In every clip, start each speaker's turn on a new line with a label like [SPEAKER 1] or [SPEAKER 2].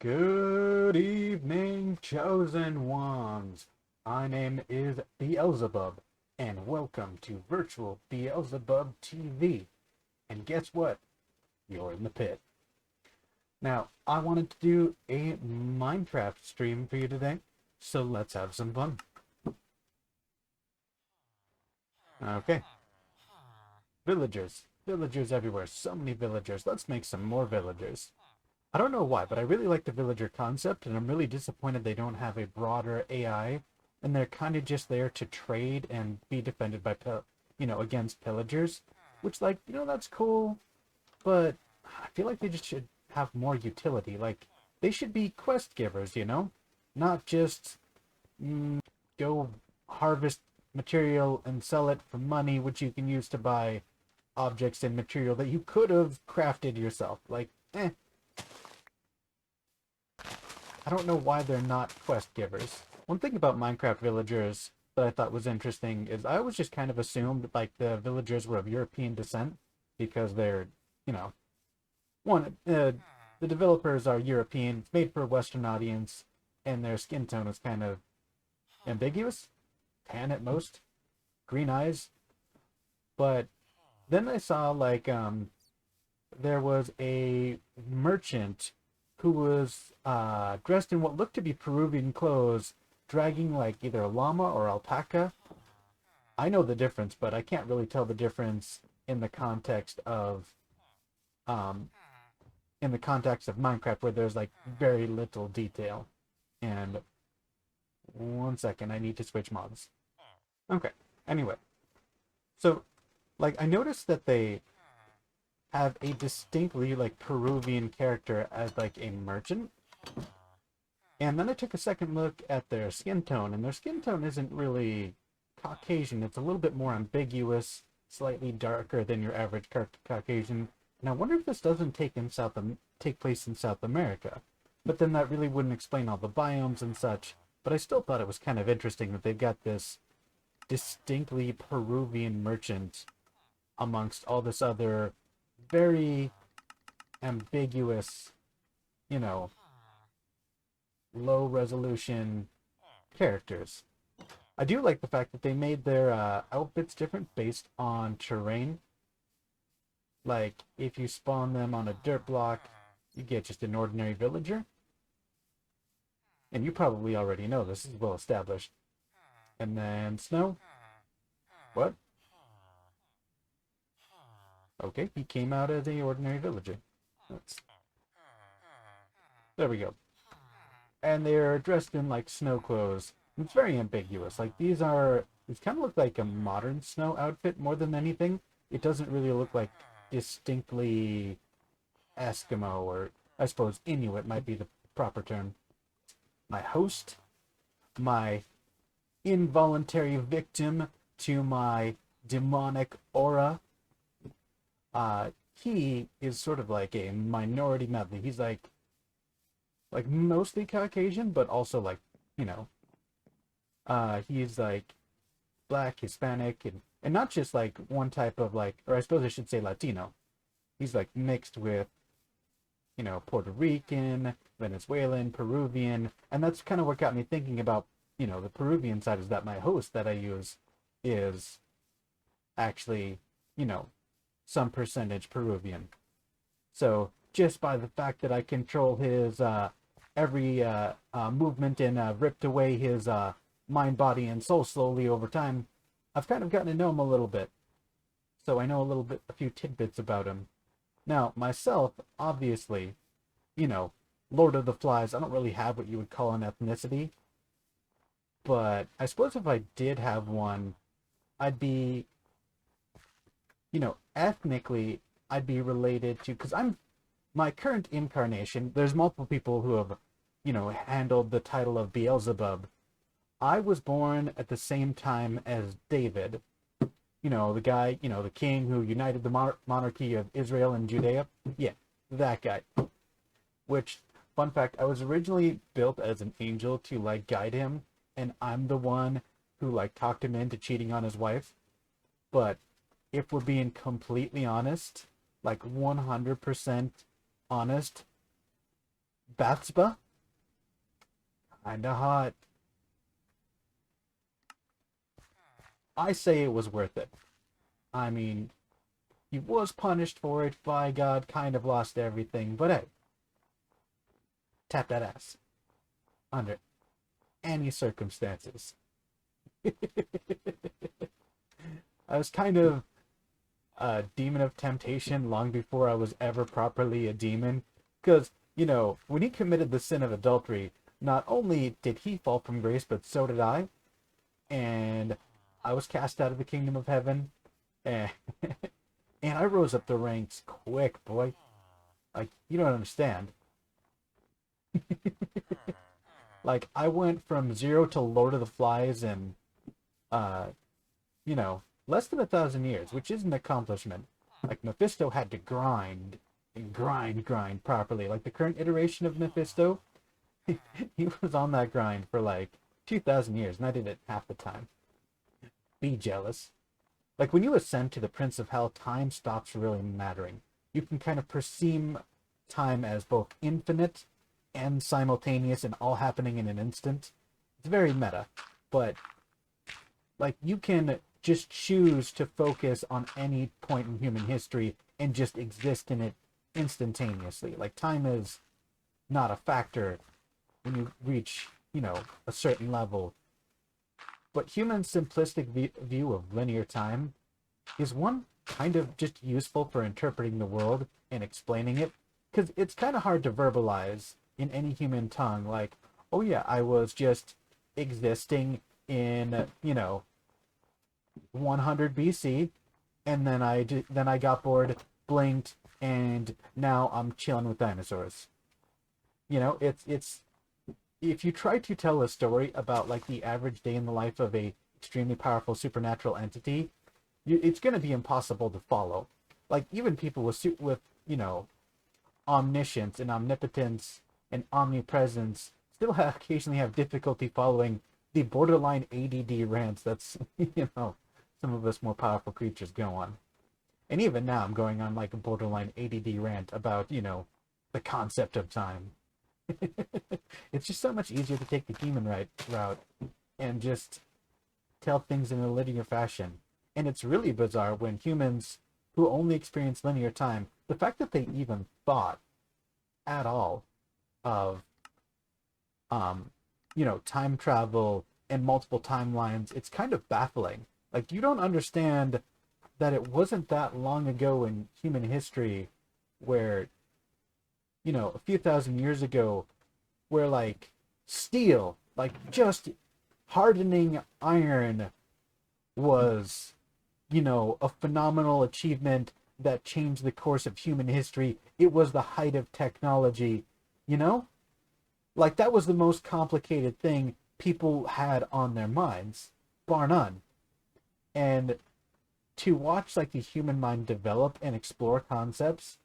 [SPEAKER 1] Good evening, chosen ones. My name is Beelzebub, and welcome to Virtual Beelzebub TV. And guess what? You're in the pit. Now, I wanted to do a Minecraft stream for you today, so let's have some fun. Okay, villagers. Villagers everywhere. So many villagers. Let's make some more villagers. I don't know why, but I really like the villager concept, and I'm really disappointed they don't have a broader AI, and they're kind of just there to trade and be defended by, against pillagers, which, that's cool, but I feel like they just should have more utility. Like, they should be quest givers, not just go harvest material and sell it for money, which you can use to buy objects and material that you could have crafted yourself. I don't know why they're not quest givers. One thing about Minecraft villagers that I thought was interesting is I always just kind of assumed like the villagers were of European descent because they're, you know, one, the developers are European, it's made for a Western audience, and their skin tone is kind of ambiguous, tan at most, green eyes. But then I saw there was a merchant who was dressed in what looked to be Peruvian clothes, dragging like either a llama or alpaca. I know the difference, but I can't really tell the difference in the context of um, Minecraft, where there's like very little detail. And one second, I need to switch mods. Okay. Anyway, so I noticed that they have a distinctly like Peruvian character as like a merchant. And then I took a second look at their skin tone, and their skin tone isn't really Caucasian. It's a little bit more ambiguous, slightly darker than your average Caucasian. And I wonder if this doesn't take place in South America. But then that really wouldn't explain all the biomes and such. But I still thought it was kind of interesting that they've got this distinctly Peruvian merchant amongst all this other very ambiguous, you know, low resolution characters. I do like the fact that they made their outfits different based on terrain. Like, if you spawn them on a dirt block, you get just an ordinary villager. And you probably already know this is well established. And then snow. What? Okay, he came out as a ordinary villager. That's... There we go. And they're dressed in like snow clothes. It's very ambiguous. These kind of look like a modern snow outfit more than anything. It doesn't really look like distinctly Eskimo, or I suppose Inuit might be the proper term. My host, my involuntary victim to my demonic aura, he is sort of like a minority medley. He's like mostly Caucasian, but also he's like black, Hispanic, and not just like one type of or I suppose I should say Latino. He's like mixed with, Puerto Rican, Venezuelan, Peruvian, and that's kind of what got me thinking about, the Peruvian side, is that my host that I use is actually, some percentage Peruvian. So just by the fact that I control his every movement and ripped away his mind, body, and soul slowly over time, I've kind of gotten to know him a little bit. So I know a few tidbits about him. Now, myself, obviously, Lord of the Flies, I don't really have what you would call an ethnicity. But I suppose if I did have one, I'd be, ethnically, I'd be related to, because my current incarnation, there's multiple people who have, handled the title of Beelzebub. I was born at the same time as David, the guy, the king who united the monarchy of Israel and Judea. Yeah, that guy. Which, fun fact, I was originally built as an angel to, guide him, and I'm the one who, talked him into cheating on his wife. But if we're being completely honest, 100% honest, Bathspa? Kinda hot. I say it was worth it. I mean, he was punished for it, by God, kind of lost everything, but hey, tap that ass. Under any circumstances. I was kind of a demon of temptation long before I was ever properly a demon. Because, you know, when he committed the sin of adultery, not only did he fall from grace, but so did I. And I was cast out of the kingdom of heaven. And, and I rose up the ranks quick, boy. Like, you don't understand. Like, I went from 0 to Lord of the Flies in, uh, you know, less than 1,000 years, which is an accomplishment. Like, Mephisto had to grind and grind properly. Like, the current iteration of Mephisto, he was on that grind for like 2,000 years, and I did it half the time. Be jealous. Like, when you ascend to the Prince of Hell, time stops really mattering. You can kind of perceive time as both infinite and simultaneous and all happening in an instant. It's very meta, but like, you can just choose to focus on any point in human history and just exist in it instantaneously. Like, time is not a factor when you reach, you know, a certain level. But human simplistic view of linear time is one kind of just useful for interpreting the world and explaining it, because it's kind of hard to verbalize in any human tongue. Like, oh yeah, I was just existing in, you know, 100 BC, and then I got bored, blinked, and now I'm chilling with dinosaurs. You know, it's if you try to tell a story about like the average day in the life of a extremely powerful supernatural entity, it's going to be impossible to follow. Like, even people with you know, omniscience and omnipotence and omnipresence still occasionally have difficulty following the borderline ADD rants that's, you know, some of us more powerful creatures go on. And even now I'm going on like a borderline ADD rant about, you know, the concept of time. It's just so much easier to take the demon route and just tell things in a linear fashion. And it's really bizarre when humans who only experience linear time, the fact that they even thought at all of you know, time travel and multiple timelines, it's kind of baffling. Like, you don't understand that it wasn't that long ago in human history where, you know, a few thousand years ago, where like steel, like just hardening iron was, you know, a phenomenal achievement that changed the course of human history. It was the height of technology, you know? Like, that was the most complicated thing people had on their minds, bar none. And to watch like the human mind develop and explore concepts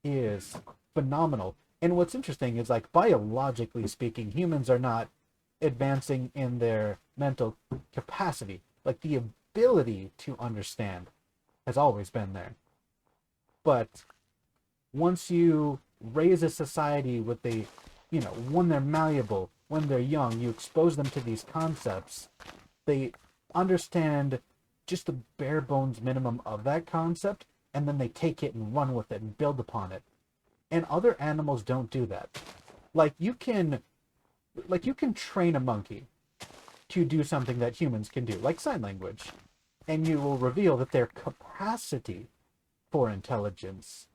[SPEAKER 1] is phenomenal. And what's interesting is, like, biologically speaking, humans are not advancing in their mental capacity. Like, the ability to understand has always been there. But once you raise a society with a, you know, when they're malleable, when they're young, you expose them to these concepts, they understand just the bare bones minimum of that concept, and then they take it and run with it and build upon it. And other animals don't do that. Like, you can train a monkey to do something that humans can do, like sign language, and you will reveal that their capacity for intelligence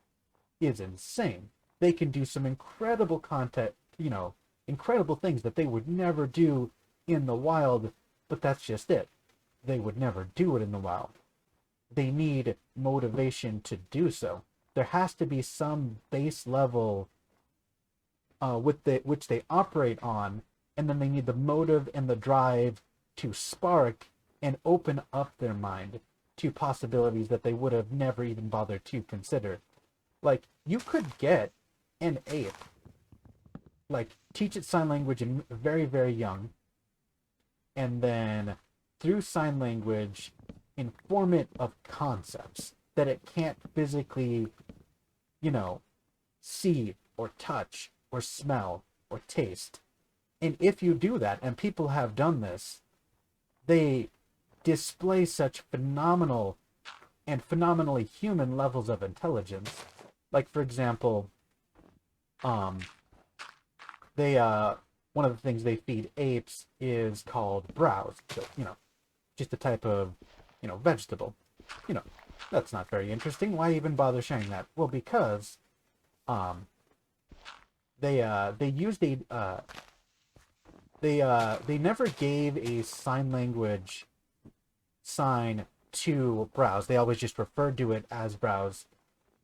[SPEAKER 1] is insane. They can do some incredible content, you know, incredible things that they would never do in the wild, but that's just it. They would never do it in the wild. They need motivation to do so. There has to be some base level which they operate on, and then they need the motive and the drive to spark and open up their mind to possibilities that they would have never even bothered to consider. Like, you could get an ape, like, teach it sign language in very, very young, and then through sign language inform it of concepts that it can't physically, you know, see or touch, or smell or taste. And if you do that, and people have done this, they display such phenomenal and phenomenally human levels of intelligence. Like, for example, um, they one of the things they feed apes is called browse. So, just a type of, vegetable. You know, that's not very interesting. Why even bother sharing that? Well, because um, they used they never gave a sign language sign to browse. They always just referred to it as browse.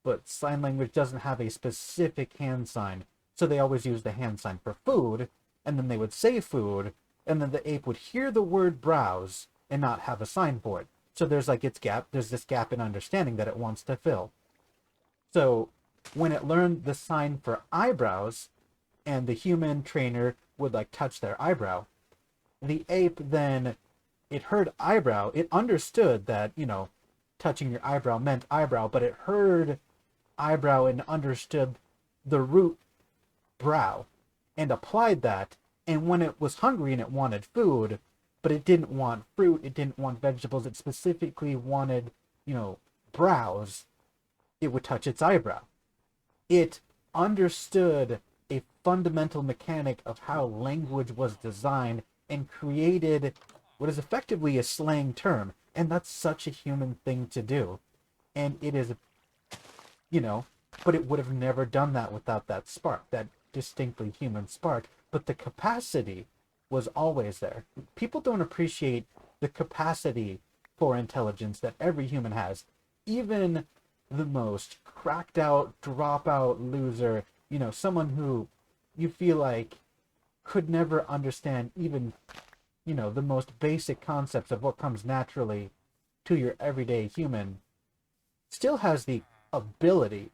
[SPEAKER 1] But sign language doesn't have a specific hand sign, so they always use the hand sign for food, and then they would say food, and then the ape would hear the word browse and not have a sign for it. So there's this gap in understanding that it wants to fill. So when it learned the sign for eyebrows, and the human trainer would touch their eyebrow, the ape then, it heard eyebrow, it understood that, touching your eyebrow meant eyebrow, but it heard eyebrow and understood the root brow and applied that. And when it was hungry and it wanted food, but it didn't want fruit, it didn't want vegetables, it specifically wanted, browse, it would touch its eyebrow. It understood a fundamental mechanic of how language was designed and created what is effectively a slang term. And that's such a human thing to do. And it is, but it would have never done that without that spark, that distinctly human spark. But the capacity was always there. People don't appreciate the capacity for intelligence that every human has. Even the most cracked out, dropout loser, someone who you feel like could never understand even, the most basic concepts of what comes naturally to your everyday human, still has the ability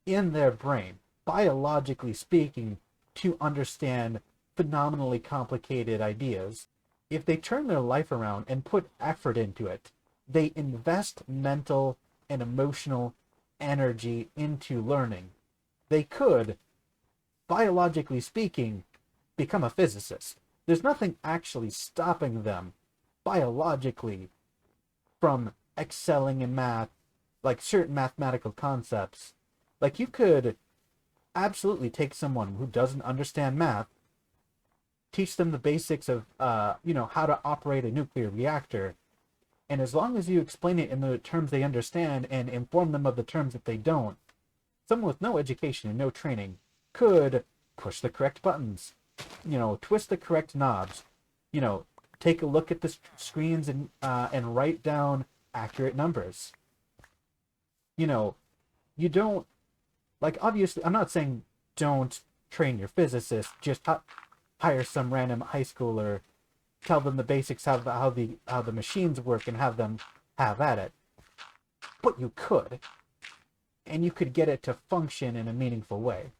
[SPEAKER 1] in their brain, biologically speaking, to understand phenomenally complicated ideas. If they turn their life around and put effort into it, they invest mental and emotional energy into learning, they could, biologically speaking, become a physicist. There's nothing actually stopping them biologically from excelling in math, like certain mathematical concepts. Like, you could absolutely take someone who doesn't understand math, teach them the basics of, how to operate a nuclear reactor, and as long as you explain it in the terms they understand and inform them of the terms that they don't, someone with no education and no training could push the correct buttons, twist the correct knobs, take a look at the screens and write down accurate numbers. You don't, obviously, I'm not saying don't train your physicist, just hire some random high schooler, tell them the basics of how the machines work and have them have at it. But you could. And you could get it to function in a meaningful way.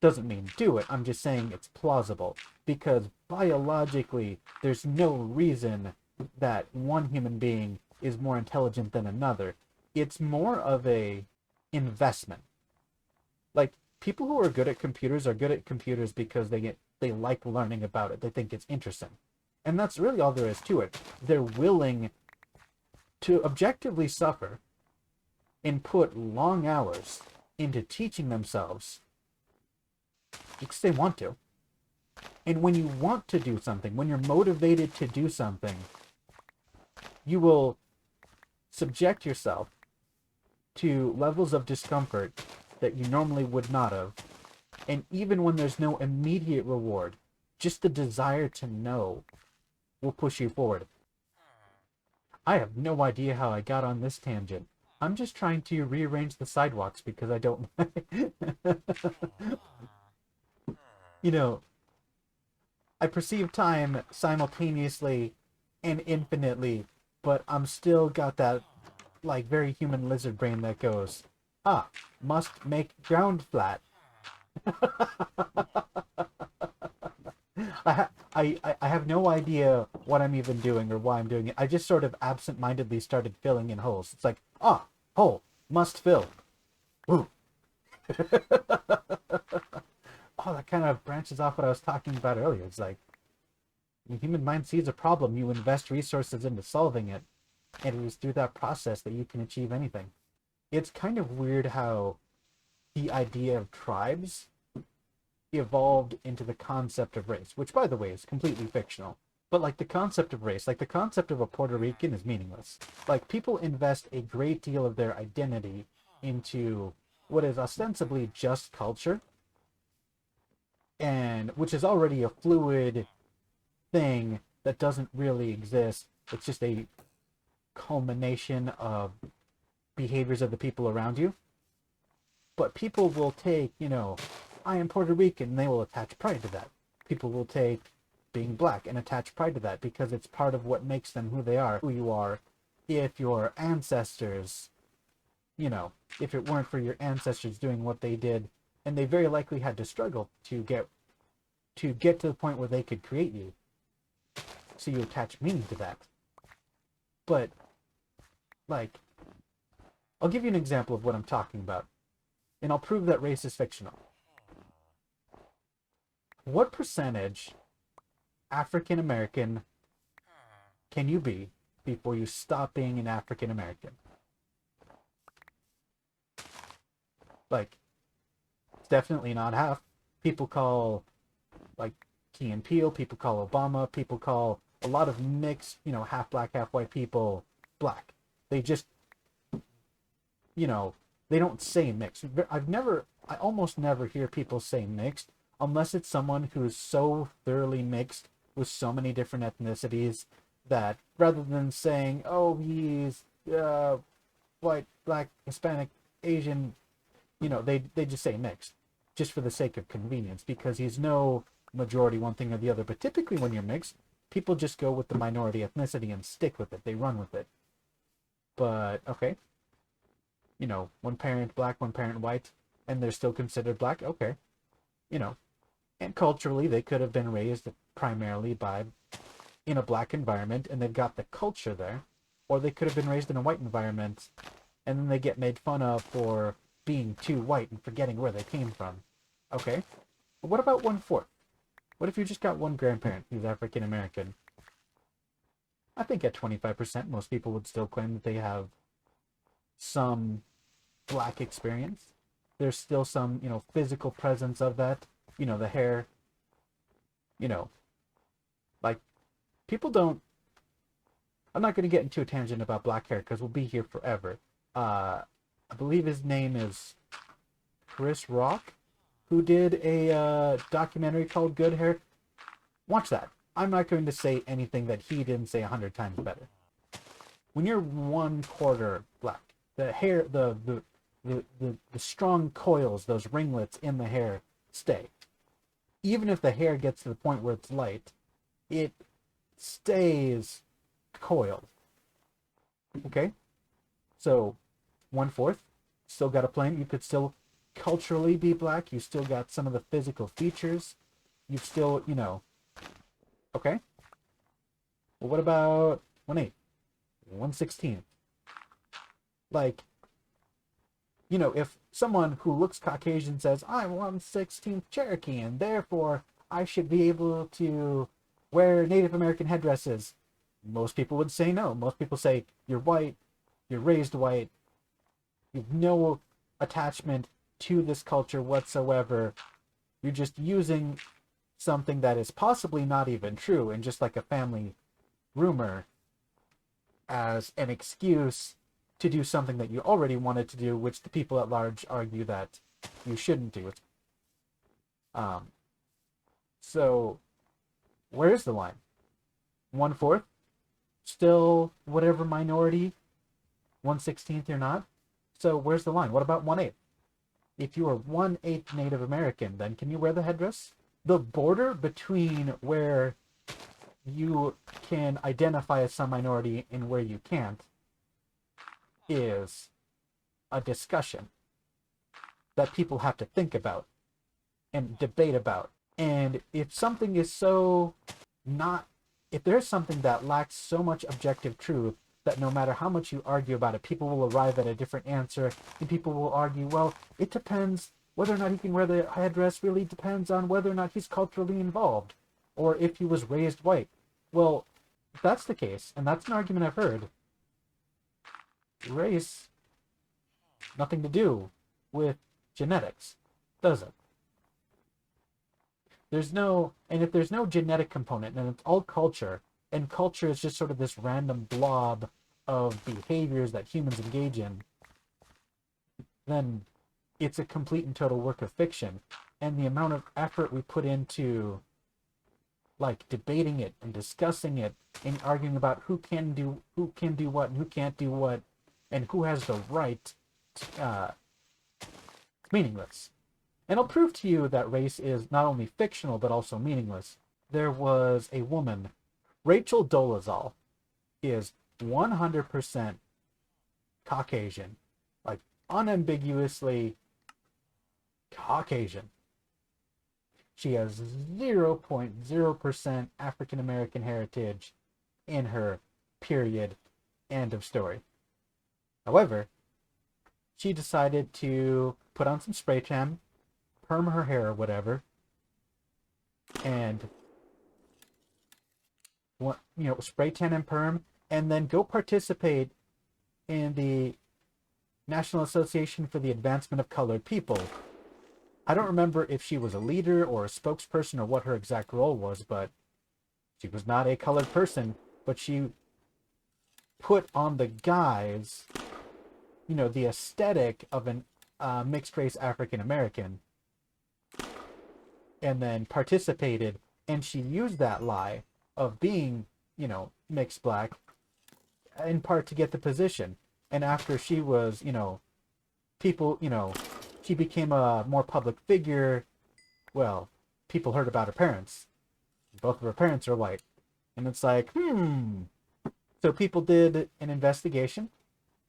[SPEAKER 1] Doesn't mean do it, I'm just saying it's plausible. Because biologically, there's no reason that one human being is more intelligent than another. It's more of a investment. Like, people who are good at computers because they like learning about it. They think it's interesting. And that's really all there is to it. They're willing to objectively suffer and put long hours into teaching themselves because they want to. And when you want to do something, when you're motivated to do something, you will subject yourself to levels of discomfort that you normally would not have. And even when there's no immediate reward, just the desire to know will push you forward. I have no idea how I got on this tangent. I'm just trying to rearrange the sidewalks because I don't... I perceive time simultaneously and infinitely, but I'm still got that, very human lizard brain that goes, must make ground flat. I have no idea what I'm even doing or why I'm doing it. I just sort of absent-mindedly started filling in holes. It's like, hole, must fill. Ooh. Oh, that kind of branches off what I was talking about earlier. It's like the human mind sees a problem, you invest resources into solving it, and it is through that process that you can achieve anything. It's kind of weird how the idea of tribes evolved into the concept of race, which, by the way, is completely fictional. But like the concept of race, like the concept of a Puerto Rican is meaningless. Like people invest a great deal of their identity into what is ostensibly just culture, and which is already a fluid thing that doesn't really exist. It's just a culmination of behaviors of the people around you. But people will take, I am Puerto Rican, and they will attach pride to that. People will take being black and attach pride to that because it's part of what makes them who they are, who you are. If your ancestors, if it weren't for your ancestors doing what they did, and they very likely had to struggle to get to the point where they could create you. So you attach meaning to that. But, like, I'll give you an example of what I'm talking about, and I'll prove that race is fictional. What percentage African American can you be before you stop being an African American? Like, it's definitely not half. People call, like, Key and Peele, people call Obama, people call a lot of mixed, half black, half white people black. They just, they don't say mixed. I almost never hear people say mixed unless it's someone who is so thoroughly mixed with so many different ethnicities that rather than saying, oh, he's white, black, Hispanic, Asian, they just say mixed just for the sake of convenience because he's no majority one thing or the other. But typically when you're mixed, people just go with the minority ethnicity and stick with it. They run with it. But, okay. One parent black, one parent white, and they're still considered black. Okay. And culturally, they could have been raised primarily in a black environment, and they've got the culture there. Or they could have been raised in a white environment, and then they get made fun of for being too white and forgetting where they came from. Okay. But what about 1/4? What if you just got one grandparent who's African American? I think at 25%, most people would still claim that they have some black experience. There's still some, physical presence of that. The hair. Like, people don't... I'm not going to get into a tangent about black hair because we'll be here forever. I believe his name is Chris Rock, who did a documentary called Good Hair. Watch that. I'm not going to say anything that he didn't say 100 times better. When you're 1/4 black, the hair, the strong coils, those ringlets in the hair stay. Even if the hair gets to the point where it's light, it stays coiled. Okay? So, 1/4, still got a plane. You could still culturally be black. You still got some of the physical features. You've still, Okay? Well, what about 1/8? 1/16? Like, if someone who looks Caucasian says, I'm 1/16 Cherokee, and therefore I should be able to wear Native American headdresses, most people would say no. Most people say, you're white, you're raised white, you've no attachment to this culture whatsoever. You're just using something that is possibly not even true and just like a family rumor as an excuse to do something that you already wanted to do, which the people at large argue that you shouldn't do it. So where is the line? 1/4? Still whatever minority? 1/16 you're not? So where's the line? What about 1/8? If you are 1/8 Native American, then can you wear the headdress? The border between where you can identify as some minority and where you can't is a discussion that people have to think about and debate about. And if something is if there's something that lacks so much objective truth that no matter how much you argue about it, people will arrive at a different answer, and people will argue, well, it depends whether or not he can wear the headdress really depends on whether or not he's culturally involved, or if he was raised white. Well, if that's the case, and that's an argument I've heard, race, nothing to do with genetics, does it? There's no, and if there's no genetic component, and it's all culture, and culture is just sort of this random blob of behaviors that humans engage in, then it's a complete and total work of fiction. And the amount of effort we put into like debating it and discussing it and arguing about who can do what and who can't do what and who has the right, it's meaningless. And I'll prove to you that race is not only fictional but also meaningless. There was a woman, Rachel Dolezal, is 100% Caucasian, like unambiguously Caucasian. She has 0.0% African American heritage in her, period, end of story. However, she decided to put on some spray tan, perm her hair or whatever, and spray tan and perm, and then go participate in the National Association for the Advancement of Colored People. I don't remember if she was a leader or a spokesperson or what her exact role was, but she was not a colored person, but she put on the guise, the aesthetic of an mixed race African American, and then participated, and she used that lie of being, mixed black, in part to get the position. And after she was, she became a more public figure, well, people heard about her parents. Both of her parents are white. And it's like, So people did an investigation.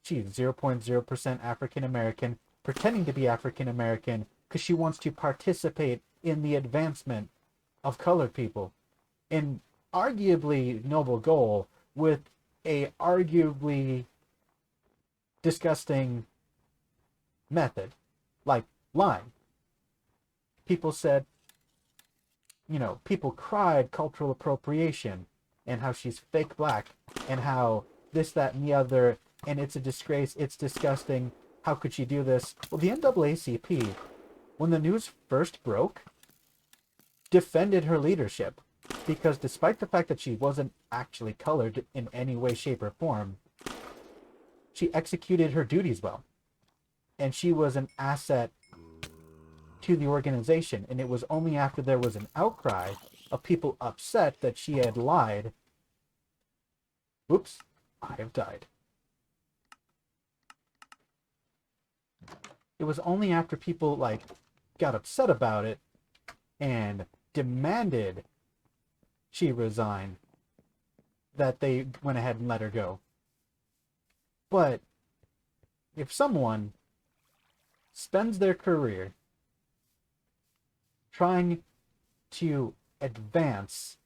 [SPEAKER 1] She's 0.0% African American, pretending to be African American because she wants to participate in the advancement of colored people. An arguably noble goal with a arguably disgusting method, like lying. People said, people cried cultural appropriation and how she's fake black and how this, that, and the other, and it's a disgrace, it's disgusting, how could she do this? Well, the NAACP, when the news first broke, defended her leadership, because despite the fact that she wasn't actually colored in any way, shape, or form, she executed her duties well. And she was an asset to the organization. And it was only after there was an outcry of people upset that she had lied. Whoops, I have died. It was only after people got upset about it and demanded she resign that they went ahead and let her go. But if someone spends their career trying to advance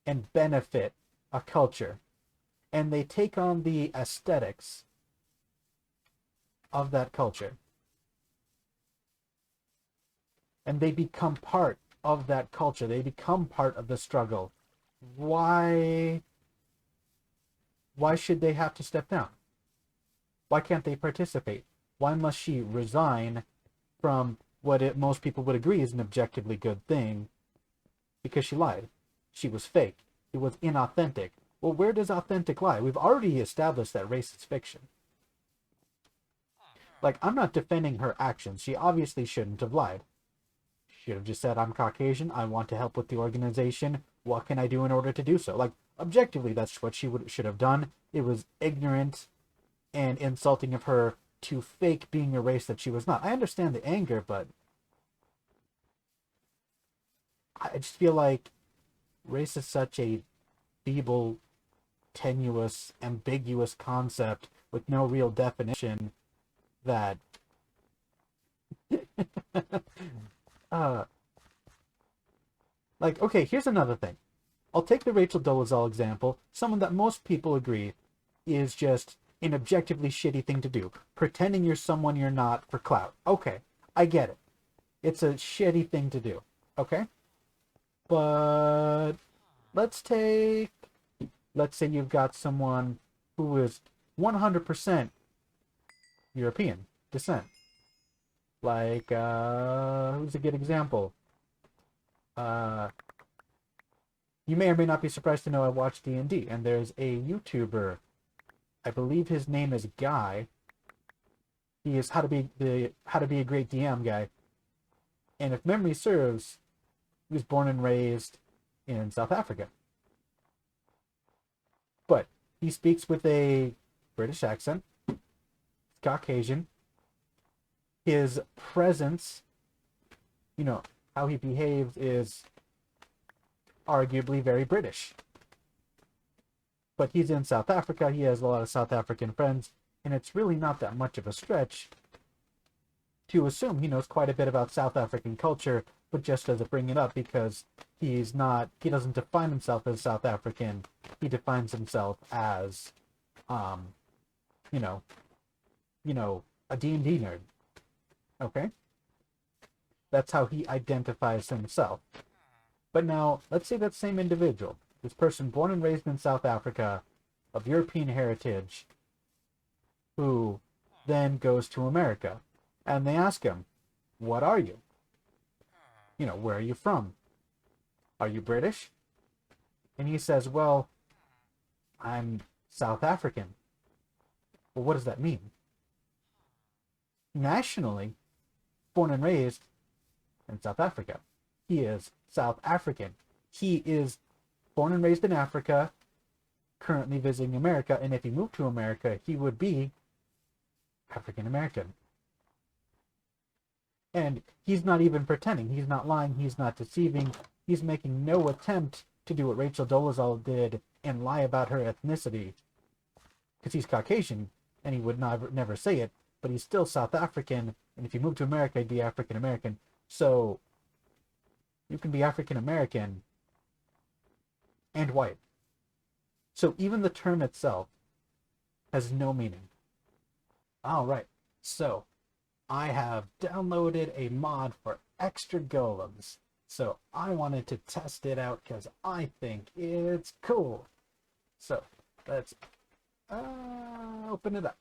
[SPEAKER 1] and benefit a culture, and they take on the aesthetics of that culture, and they become part of that culture, they become part of the struggle, why should they have to step down? Why can't they participate? Why must she resign from what most people would agree is an objectively good thing because she lied? She was fake. It was inauthentic. Well, where does authentic lie? We've already established that race is fiction. I'm not defending her actions. She obviously shouldn't have lied. She should have just said, I'm Caucasian, I want to help with the organization, what can I do in order to do so? Objectively, that's what she should have done. It was ignorant and insulting of her to fake being a race that she was not. I understand the anger, but I just feel like race is such a feeble, tenuous, ambiguous concept with no real definition that okay, here's another thing. I'll take the Rachel Dolezal example, someone that most people agree is just an objectively shitty thing to do, pretending you're someone you're not for clout. Okay, I get it. It's a shitty thing to do. Okay? But let's take, let's say you've got someone who is 100% European descent. Like, who's a good example? Uh, you may or may not be surprised to know I watch D&D, and there's a YouTuber, I believe his name is Guy. He is how to be a great DM guy. And if memory serves, he was born and raised in South Africa. But he speaks with a British accent, Caucasian. His presence, you know, how he behaves is arguably very British. But he's in South Africa, he has a lot of South African friends, and it's really not that much of a stretch to assume he knows quite a bit about South African culture, but just doesn't bring it up because he doesn't define himself as South African. He defines himself as, you know, a D&D nerd. Okay? That's how he identifies himself. But now, let's say that same individual, this person born and raised in South Africa, of European heritage, who then goes to America, and they ask him, what are you? You know, where are you from? Are you British? And he says, well, I'm South African. Well, what does that mean? Nationally, born and raised in South Africa. He is South African. He is born and raised in Africa, currently visiting America, and if he moved to America, he would be African American. And he's not even pretending. He's not lying. He's not deceiving. He's making no attempt to do what Rachel Dolezal did and lie about her ethnicity. Because he's Caucasian, and he would never say it, but he's still South African, and if he moved to America, he'd be African American. So, you can be African American and white. So even the term itself has no meaning. Alright, so I have downloaded a mod for extra golems. So I wanted to test it out because I think it's cool. So let's open it up.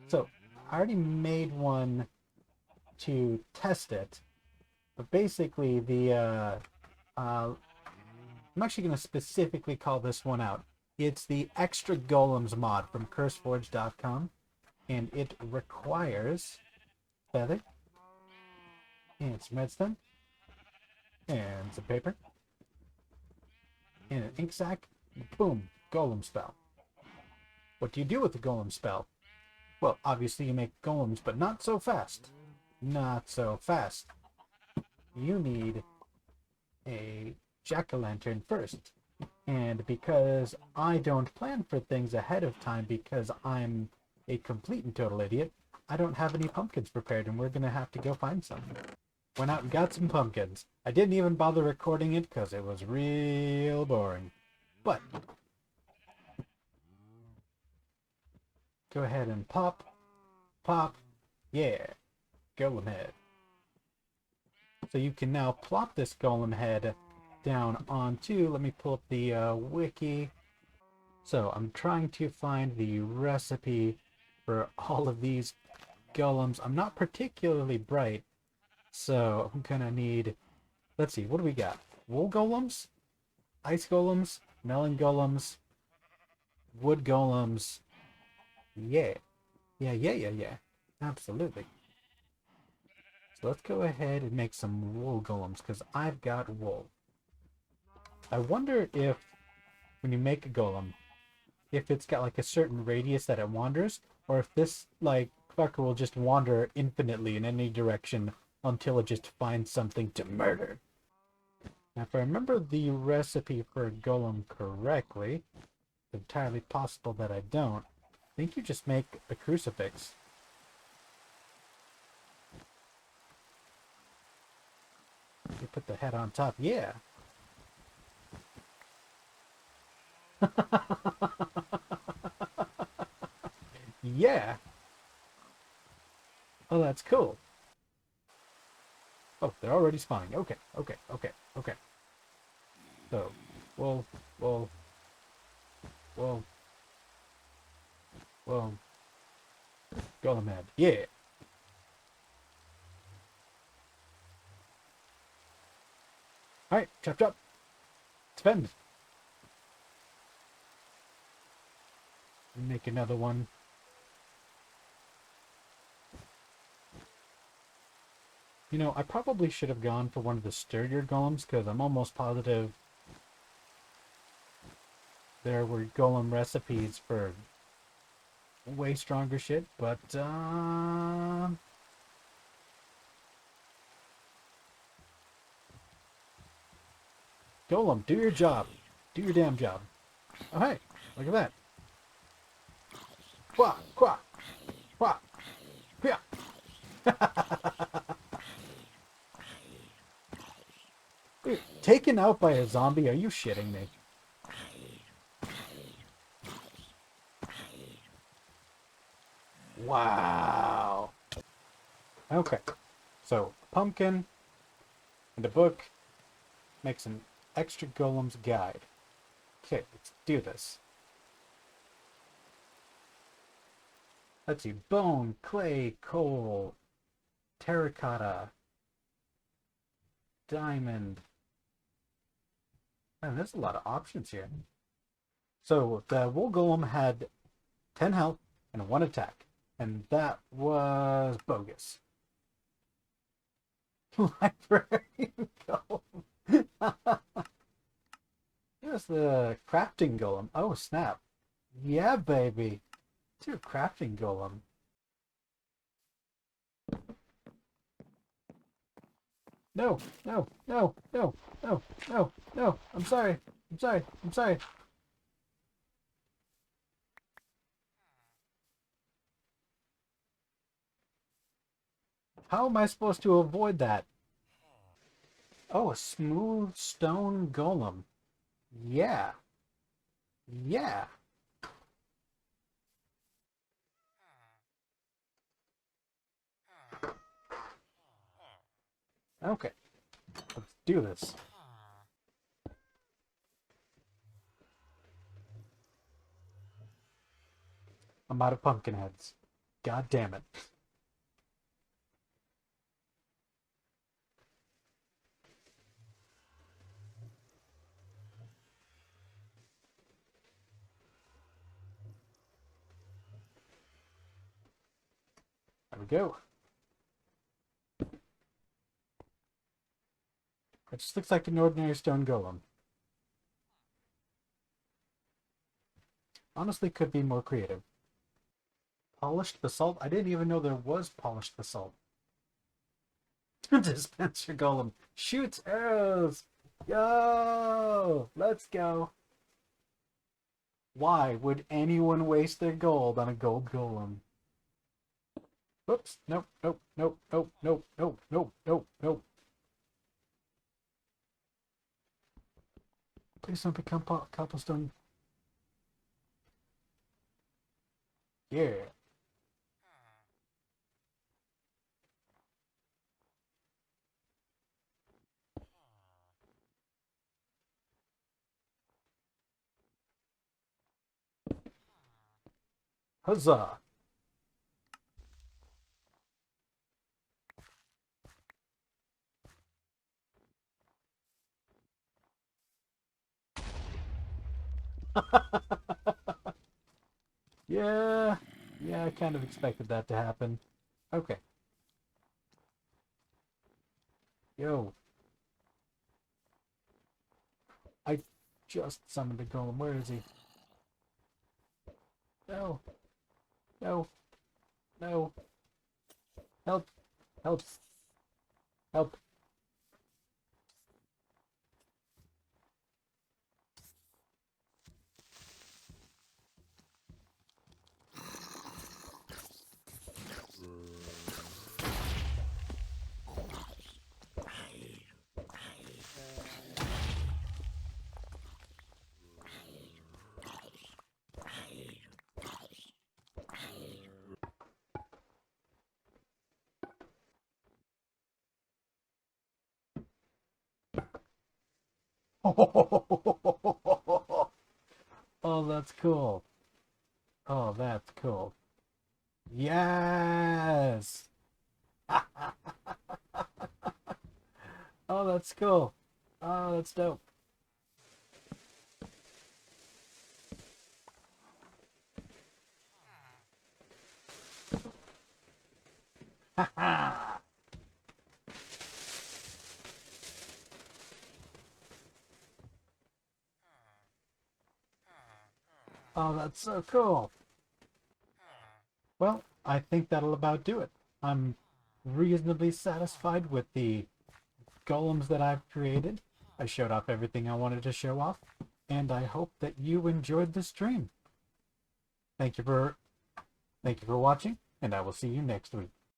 [SPEAKER 1] So I already made one to test it, but basically I'm actually going to specifically call this one out. It's the Extra Golems mod from CurseForge.com, and it requires feather, and some redstone, and some paper, and an ink sac. Boom, golem spell. What do you do with the golem spell? Well, obviously you make golems, but not so fast. Not so fast. You need a jack-o'-lantern first. And because I don't plan for things ahead of time because I'm a complete and total idiot, I don't have any pumpkins prepared, and we're going to have to go find some. Went out and got some pumpkins. I didn't even bother recording it because it was real boring. But go ahead and pop, yeah, golem head. So you can now plop this golem head down onto, let me pull up the wiki. So I'm trying to find the recipe for all of these golems. I'm not particularly bright, so I'm gonna need, let's see, what do we got? Wool golems, ice golems, melon golems, wood golems. Yeah. Absolutely. So let's go ahead and make some wool golems because I've got wool. I wonder if when you make a golem, if it's got like a certain radius that it wanders, or if this like fucker will just wander infinitely in any direction until it just finds something to murder. Now, if I remember the recipe for a golem correctly, it's entirely possible that I don't. I think you just make a crucifix. You put the head on top. Yeah. Yeah. Oh, that's cool. Oh, they're already spawning. Okay, okay, okay, okay. So, well, well, well, well, golem head. Yeah. Alright, chop chop. Spend. Make another one. You know, I probably should have gone for one of the sturdier golems, because I'm almost positive there were golem recipes for way stronger shit, but, golem, do your job. Do your damn job. Oh, hey, look at that. Quah, quah, quah, quah. Dude, taken out by a zombie? Are you shitting me? Wow. Okay, so pumpkin and a book makes an extra golem's guide. Okay, let's do this. Let's see, bone, clay, coal, terracotta, diamond. Man, there's a lot of options here. So the wool golem had 10 health and 1 attack, and that was bogus. Library golem. Here's the crafting golem. Oh, snap. Yeah, baby. It's your crafting golem. No, no, no, no, no, no, no. I'm sorry. I'm sorry. I'm sorry. How am I supposed to avoid that? Oh, a smooth stone golem. Yeah. Yeah. Okay. Let's do this. I'm out of pumpkin heads. God damn it. There we go. It just looks like an ordinary stone golem. Honestly, could be more creative. Polished basalt? I didn't even know there was polished basalt. Dispenser golem shoots arrows. Yo, let's go. Why would anyone waste their gold on a gold golem? Whoops. Nope, nope, nope, nope, nope, nope, nope, nope, nope. Please don't become cobblestone. Yeah. Huzzah. Yeah. Yeah, I kind of expected that to happen. Okay. Yo. I just summoned a golem. Where is he? No. No. No. Help. Help. Help. Oh, that's cool. Oh, that's cool. Yes! Oh, that's cool. Oh, that's dope. Oh, that's so cool. Well, I think that'll about do it. I'm reasonably satisfied with the golems that I've created. I showed off everything I wanted to show off, and I hope that you enjoyed the stream. Thank you for watching, and I will see you next week.